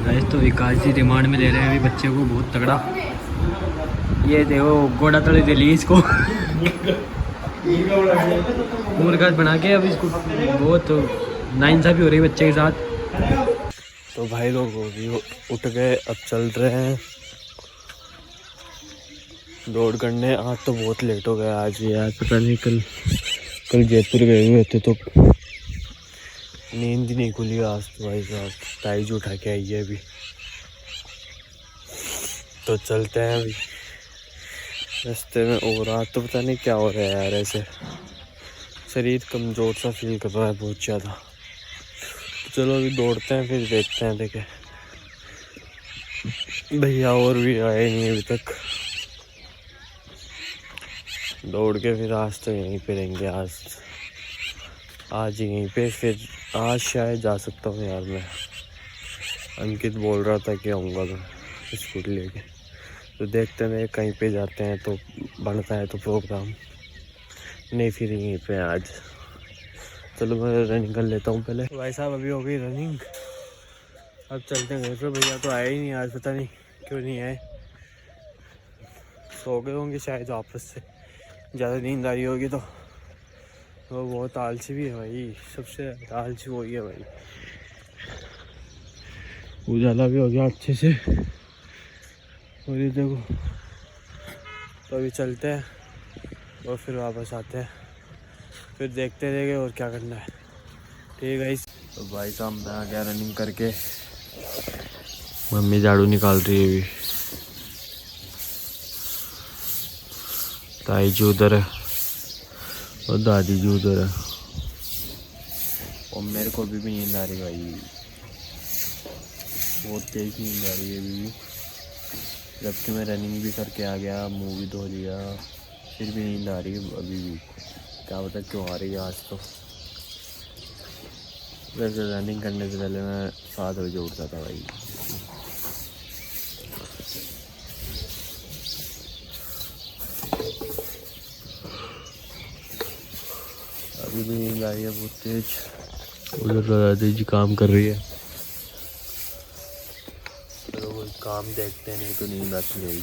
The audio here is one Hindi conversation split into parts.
गाइस तो विकास जी रिमांड में ले रहे हैं अभी बच्चे को बहुत तगड़ा। ये देखो गोड़ा तले दिली इसको मुर्गा बना के अब इसको बहुत नाइंसाफी हो रही है बच्चे के साथ। तो भाई लोग भी उठ गए, अब चल रहे हैं दौड़ करने। आज तो बहुत लेट हो गया आज यार, पता नहीं कल जयपुर गए हुए थे तो नींद ही नहीं खुली आज तो भाई साहब। ताई जो उठा के आई है अभी, तो चलते हैं अभी रास्ते में। और आज तो पता नहीं क्या हो रहा है यार, ऐसे शरीर कमज़ोर सा फील कर रहा है बहुत ज़्यादा। चलो अभी दौड़ते हैं फिर देखते हैं। देखे भैया और भी आए नहीं अभी तक, दौड़ के फिर आज तो यहीं पे रहेंगे। आज यहीं पे फिर आज शायद जा सकता हूँ यार मैं। अंकित बोल रहा था कि आऊँगा मैं स्कूटी लेके, तो देखते हैं कहीं पे जाते हैं तो बनता है तो प्रोग्राम, नहीं फिर यहीं पे आज। चलो मैं रनिंग कर लेता हूँ पहले। भाई साहब अभी हो गई रनिंग, अब चलते हैं घर पे। भैया तो आए ही नहीं आज, पता नहीं क्यों नहीं आए, सो गए होंगे शायद वापस से, ज़्यादा नींद आ रही होगी तो। वो बहुत आलसी भी है भाई, सबसे आलसी वही है भाई। उजाला भी हो गया अच्छे से और ये देखो। तो अभी चलते हैं और फिर वापस आते हैं, फिर देखते रहेंगे और क्या करना है। ठीक है। तो भाई साहब मैं आ गया रनिंग करके, मम्मी झाड़ू निकाल रही है अभी, ताई जी उधर है और दादी जी उधर है, और मेरे को अभी भी नींद आ रही भाई, बहुत तेज नींद आ रही है अभी भी। जबकि मैं रनिंग भी करके आ गया, मुँह भी धो लिया, फिर भी नींद आ रही है अभी भी। क्या पता क्यों आ रही है आज तो। वैसे रनिंग करने से पहले मैं 7 बजे उठता था भाई। अभी भी नींद आ रही है बहुत तेज। उधर दादी जी काम कर रही है, चलो वो काम देखते हैं, नहीं तो नींद आती रहेगी।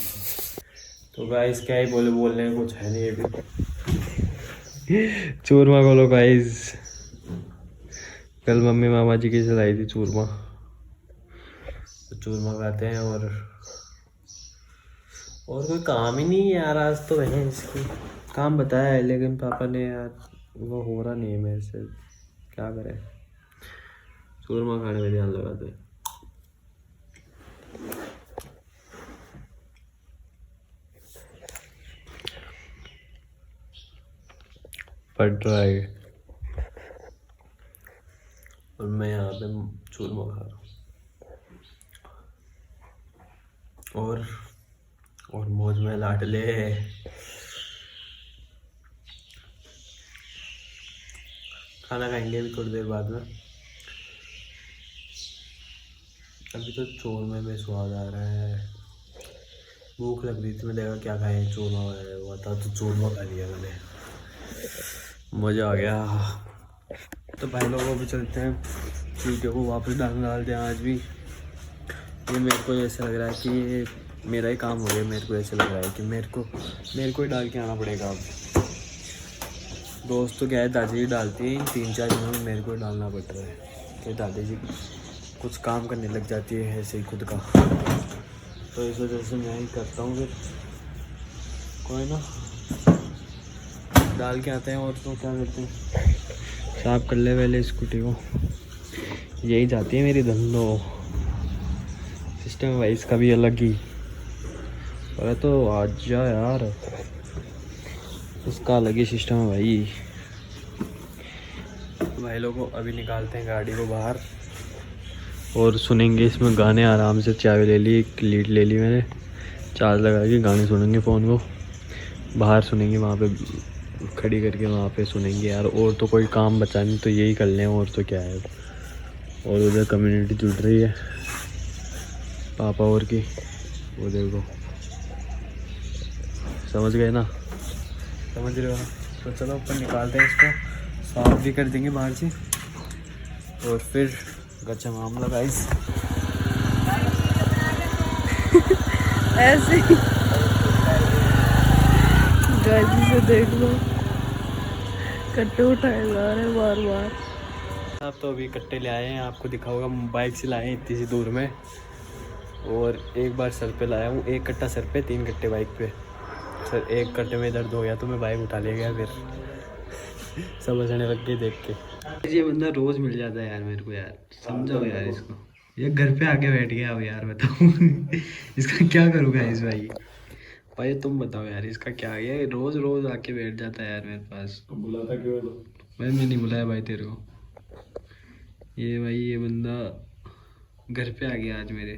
तो गाइस क्या ही बोलने में कुछ है नहीं अभी। चूरमा बोलो गाइस, कल मम्मी मामा जी की चलाई थी चूरमा, तो चूरमा खाते हैं। और कोई काम ही नहीं है यार आज तो है। इसकी काम बताया है लेकिन पापा ने यार वो हो रहा नहीं है मेरे से, क्या करें। चूरमा खाने में ध्यान लगाते हैं। पड़ रहा है और मैं यहाँ पे चूरमा खा रहा हूँ और मौज में लाडले। खाना खाएंगे अभी थोड़ी देर बाद में। अभी तो चूरमे में स्वाद आ रहा है, भूख लग रही थी, मैं देखा क्या खाएं, चूरमा हुआ था तो चूरमा खा लिया मैंने, मज़ा आ गया। तो भाई लोगों भी चलते हैं, वीडियो को वापस डालते हैं आज भी। ये मेरे को ऐसा लग रहा है कि ये मेरा ही काम हो गया, मेरे को ऐसा लग रहा है कि मेरे को ही डाल के आना पड़ेगा अब। दोस्त तो क्या है दादी जी डालती हैं, 3-4 दिनों में मेरे को डालना पड़ रहा है कि दादी जी कुछ काम करने लग जाती है ऐसे ही खुद का, तो इस वजह से मैं ही करता हूँ। फिर कोई ना, डाल के आते हैं और तो क्या करते हैं, साफ कर ले पहले स्कूटी को। यही जाती है मेरी धंधो सिस्टम भाई, इसका भी अलग ही। अरे तो आज जा यार, उसका अलग ही सिस्टम है भाई। भाई लोगों अभी निकालते हैं गाड़ी को बाहर और सुनेंगे इसमें गाने आराम से। चाबी ले ली, एक लीड ले ली मैंने, चार्ज लगा के गाने सुनेंगे फ़ोन को, बाहर सुनेंगे वहाँ पे खड़ी करके, वहाँ पे सुनेंगे यार। और तो कोई काम बचा नहीं तो यही कर लें, और तो क्या है। और उधर कम्युनिटी जुड़ रही है पापा और की, वो देखो, समझ गए ना, समझ रहे हो ना। तो चलो ऊपर निकालते हैं इसको, साफ भी कर देंगे बाहर से और फिर गच्चा मामला गाइस। ऐसे ही गाइस से देख लो, कट्टे उठाए जा रहे हैं बार बार। आप तो अभी कट्टे ले आए हैं, आपको दिखा होगा, बाइक से लाए हैं इतनी सी दूर में। और एक बार सर पे लाया हूँ, 1 कट्टा सर पे, 3 कट्टे बाइक पे। सर 1 कट्टे में दर्द हो गया तो मैं बाइक उठा ले गया, फिर सब हंसने लग गए देख के। ये बंदा रोज मिल जाता है यार मेरे को, यार समझाओ यार इसको। ये घर पे आके बैठ गया अब यार, बताओ इसका क्या करूँगा इस भाई तुम बताओ यार इसका क्या है। ये रोज रोज आके बैठ जाता है यार मेरे पास। बुलाता क्यों है? मैं नहीं बुलाया भाई तेरे को। ये भाई ये बंदा घर पे आ गया आज मेरे।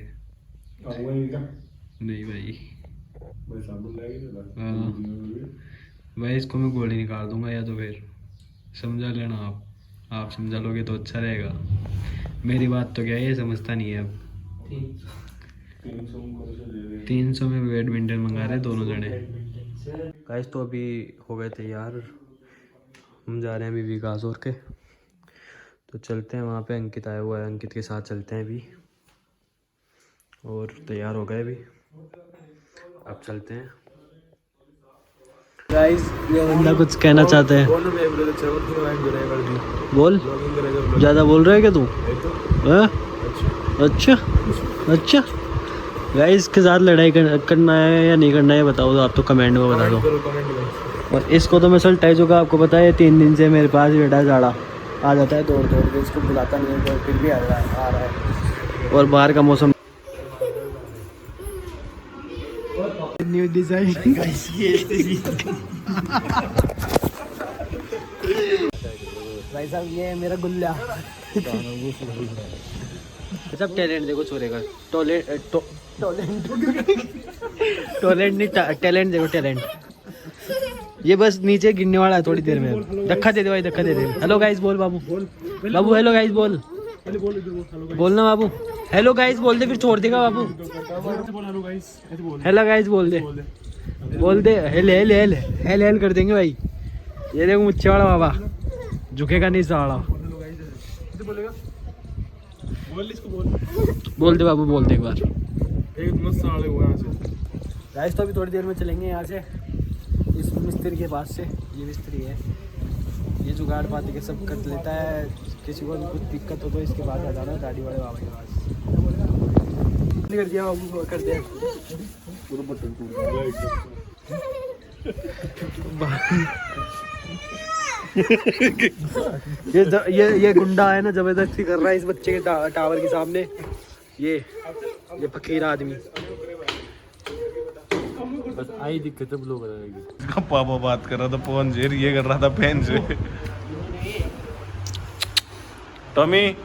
आऊंगा नहीं क्या? नहीं भाई। भाई साबुन लाएगी ना? हाँ भाई, इसको मैं गोली निकाल दूंगा, या तो फिर समझा लेना आप समझा लोगे तो अच्छा रहेगा। मेरी बात तो क्या है, ये समझता नहीं है अब। 300 में बैडमिंटन मंगा रहे दोनों जने। गाइस तो अभी हो गए तैयार, हम जा रहे हैं अभी विकास और के, तो चलते हैं वहाँ पे। अंकित आया हुआ है, अंकित के साथ चलते हैं अभी। और तैयार हो गए अभी, अब चलते हैं। गाइस ये बंदा कुछ कहना चाहते हैं। बोल, ज़्यादा बोल रहा है क्या तू? अच्छा अच्छा। गाइस के साथ लड़ाई करना है या नहीं करना है बताओ, तो आप तो कमेंट में बता दो। और इसको तो मैं सल्ट है, जो का आपको पता है 3 दिन से मेरे पास बैठा है, झाड़ा आ जाता है दौड़ दौड़ के, इसको बुलाता नहीं है तो फिर भी आ रहा है। और बाहर का मौसम, न्यू डिजाइन भाई साहब, ये है मेरा गुल्ला। सब टैलेंट देखो छोरे का, टैलेंट नहीं, टैलेंट देखो टैलेंट। ये बस नीचे गिरने वाला है थोड़ी देर में। धक्का दे दे भाई, धक्का दे दे। हेलो गाइस बोल बाबू, बाबू हेलो गाइस बोल, बोलना बाबू। हेलो गाइस बोल दे, फिर छोड़ देगा बाबू। हेलो गाइस बोल दे, बोल दे। हेल हेल हेल हेल हेल कर देंगे भाई। ये देखो मुच्छे वाला बाबा, झुकेगा नहीं साला। बोल दे बाबू, बोल दे एक बार। गाइस तो अभी थोड़ी देर में चलेंगे यहाँ से, इस मिस्त्री के पास से। ये मिस्त्री है, ये जुगाड़ पाती के सब कर लेता है। किसी को कुछ दिक्कत हो तो इसके पास आ जाना, गाड़ी वाले बाबा के पास। कर दिया बाबू, कर दिया। ये गुंडा है ना, जबरदस्ती कर रहा है इस बच्चे के टावर के सामने। ये फकीर आदमी। बस आई दिक्कत है, ब्लो करेगी। पापा बात कर रहा था फोन से, ये कर रहा था पेन से। टॉमी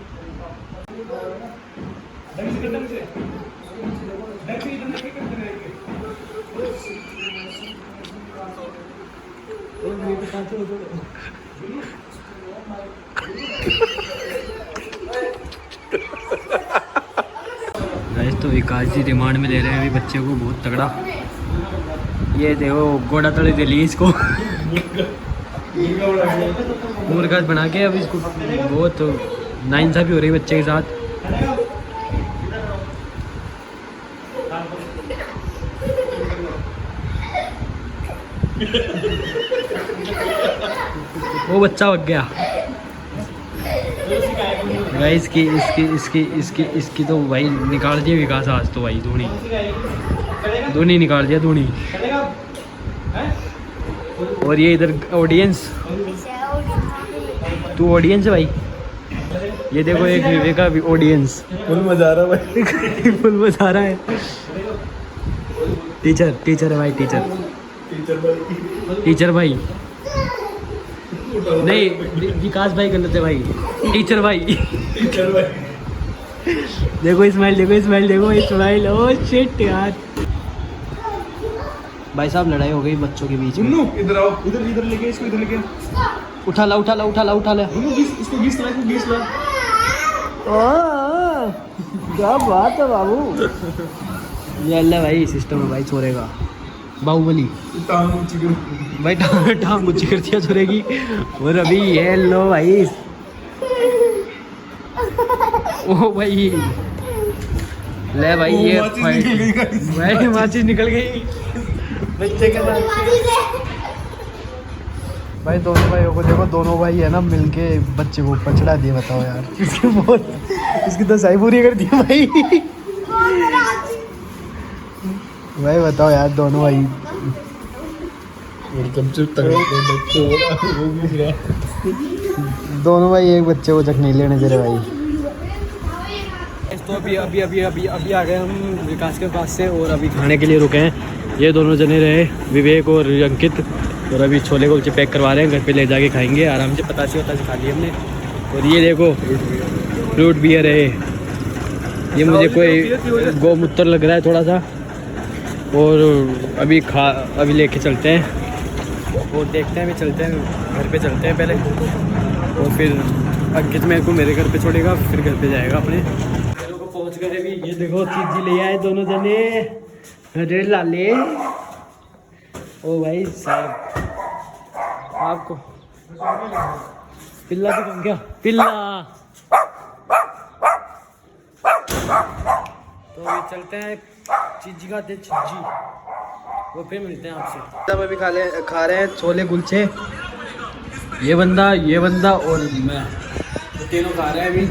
तो विकास जी रिमांड में ले रहे हैं अभी बच्चे को, बहुत तगड़ा। ये देखो गोड़ा तड़े दे ली इसको मुर्गा बना के। अब इसको बहुत नाइंसाफी हो रही है बच्चे के साथ। वो बच्चा भग गया। भाई इसकी तो भाई निकाल दिया विकास आज तो भाई, धोनी निकाल दिया धोनी। और ये इधर ऑडियंस, तू ऑडियंस है भाई। ये देखो एक विवेक का ऑडियंस, फुल मजा आ रहा है भाई, फुल मजा आ रहा है। टीचर है भाई, टीचर भाई नहीं, विकास भाई गलत है भाई, टीचर भाई। देखो स्माइल। ओ शिट यार, भाई साहब लड़ाई हो गई बच्चों के बीच में। इधर आओ, इधर लेके इसको, इधर लेके उठा ला। इसको घीस ला। क्या बात है बाबू। ये अल्लाह भाई सिस्टम है भाई छोरे का, बाहुबली भाई। टांग ऊंची कर दिया छोरे की। और अभी ये लो भाई, ओ भाई ले भाई ये भाई माचिस निकल गई बच्चे के साथ। भाई दोनों भाइयों को देखो, दोनों भाई है ना मिलके बच्चे को ऊपर चढ़ा दिए। बताओ यार, इसकी तो सही पूरी कर दी भाई। भाई बताओ यार, दोनों भाई दोनों भाई एक बच्चे को तक नहीं लेने दे रहे भाई। तो अभी अभी अभी अभी अभी आ गए हम विकास के पास से और अभी खाने के लिए रुके हैं। ये दोनों जने रहे, विवेक और अंकित, और अभी छोले कुलचे पैक करवा रहे हैं, घर पे ले जाके खाएंगे आराम से। पतासी वतासी खा ली हमने। और ये देखो फ्रूट बियर है, ये मुझे कोई गोमूत्र लग रहा है थोड़ा सा। और अभी लेके चलते हैं और देखते हैं, अभी चलते हैं घर पे, चलते हैं पहले और फिर अंकित मेरे को मेरे घर पे छोड़ेगा, फिर घर पे जाएगा अपने। को पहुंच गए अभी। ये देखो चीज़ ले आए दोनों जने, अरे लाले। ओ भाई साहब, आपको पिल्ला भी कम क्या पिल्ला। तो अभी चलते हैं चीजी खाते, चीजी वो फिर मिलते हैं आपसे। सब अभी खा रहे हैं छोले कुलचे। ये बंदा और मैं, तो तीनों खा रहे हैं अभी।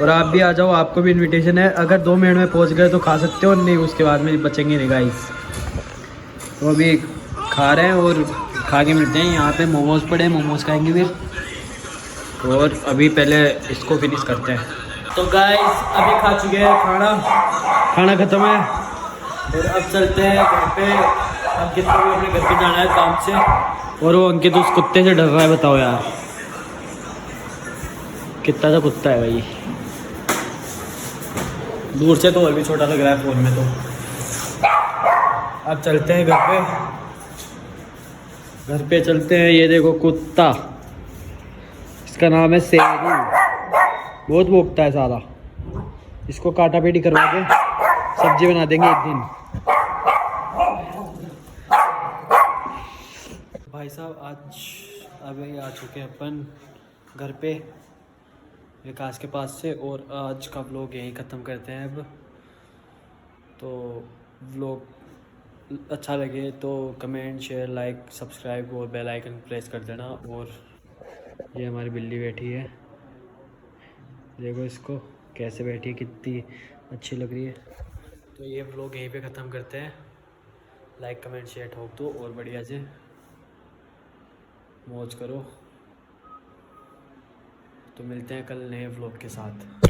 और आप भी आ जाओ, आपको भी इनविटेशन है। अगर 2 मिनट में पहुंच गए तो खा सकते हो, नहीं उसके बाद में बचेंगे नहीं गाइस। तो अभी खा रहे हैं और खा के मिलते हैं। यहाँ पे मोमोज पड़े हैं, मोमोज खाएंगे फिर। और अभी पहले इसको फिनिश करते हैं। तो गाइस अभी खा चुके हैं खाना ख़त्म है और अब चलते हैं घर पे। अंकित को भी अपने घर पे जाना है काम से, और वो अंकित उस कुत्ते से डर रहा है। बताओ यार, कितना सा कुत्ता है भाई, दूर से तो और भी छोटा लग रहा है फ़ोन में। तो अब चलते हैं घर पे चलते हैं। ये देखो कुत्ता, इसका नाम है शेरू, बहुत भोंकता है सारा। इसको काटा पीटी करवा के सब्जी बना देंगे एक दिन। भाई साहब आज अभी आ चुके हैं अपन घर पे विकास के पास से, और आज का व्लॉग यहीं ख़त्म करते हैं अब। तो व्लॉग अच्छा लगे तो कमेंट, शेयर, लाइक, सब्सक्राइब और बेल आइकन प्रेस कर देना। और ये हमारी बिल्ली बैठी है, देखो इसको कैसे बैठी है, कितनी अच्छी लग रही है। तो ये व्लॉग यहीं पे ख़त्म करते हैं। लाइक कमेंट शेयर ठोक दो और बढ़िया से मौज करो। तो मिलते हैं कल नए व्लॉग के साथ।